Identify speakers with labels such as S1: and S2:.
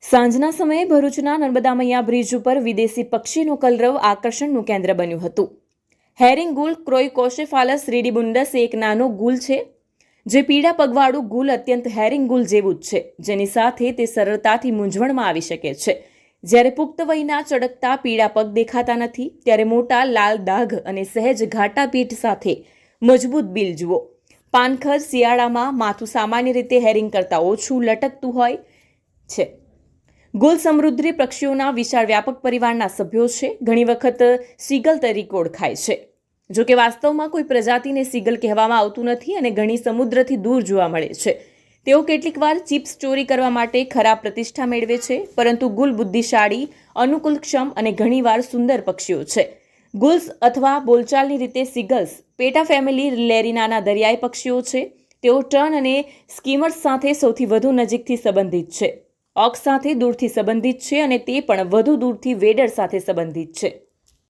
S1: સાંજના સમયે ભરૂચના નર્મદા મૈયા બ્રિજ ઉપર વિદેશી પક્ષીનું કલરવ આકર્ષણનું કેન્દ્ર બન્યું હતું. હેરિંગ ગુલ ક્રોઇકોસેફાલસ રેડિબુન્ડસ એક નાનો ગુલ છે, જે પીળા પગવાળું ગુલ અત્યંત હેરિંગ ગુલ જેવું જ છે, જેની સાથે તે સરળતાથી મૂંઝવણમાં આવી શકે છે. જ્યારે પુખ્ત વયના ચળકતા પીળા પગ દેખાતા નથી, ત્યારે મોટા લાલ દાગ અને સહેજ ઘાટા પીઠ સાથે મજબૂત બિલ જુઓ. પાનખર શિયાળામાં માથું સામાન્ય રીતે હેરિંગ કરતાં ઓછું લટકતું હોય છે. ગુલ સમૃદ્ધિ પક્ષીઓના વિશાળ વ્યાપક પરિવારના સભ્યો છે. ઘણી વખત સીગલ તરીકે ઓળખાય છે. જો કે વાસ્તવમાં કોઈ પ્રજાતિને સીગલ કહેવામાં આવતું નથી અને ઘણી સમુદ્રથી દૂર જોવા મળે છે. તેઓ કેટલીક વાર ચિપ્સ ચોરી કરવા માટે ખરાબ પ્રતિષ્ઠા મેળવે છે, પરંતુ ગુલ બુદ્ધિશાળી, અનુકૂલક્ષમ અને ઘણીવાર સુંદર પક્ષીઓ છે. ગુલ્સ અથવા બોલચાલની રીતે સીગલ્સ પેટા ફેમિલી લેરિનાના દરિયાઈ પક્ષીઓ છે. તેઓ ટર્ન અને સ્કીમર્સ સાથે સૌથી વધુ નજીકથી સંબંધિત છે. ઓક્સ સાથે દૂરથી સંબંધિત છે અને તે પણ વધુ દૂરથી વેડર સાથે સંબંધિત છે.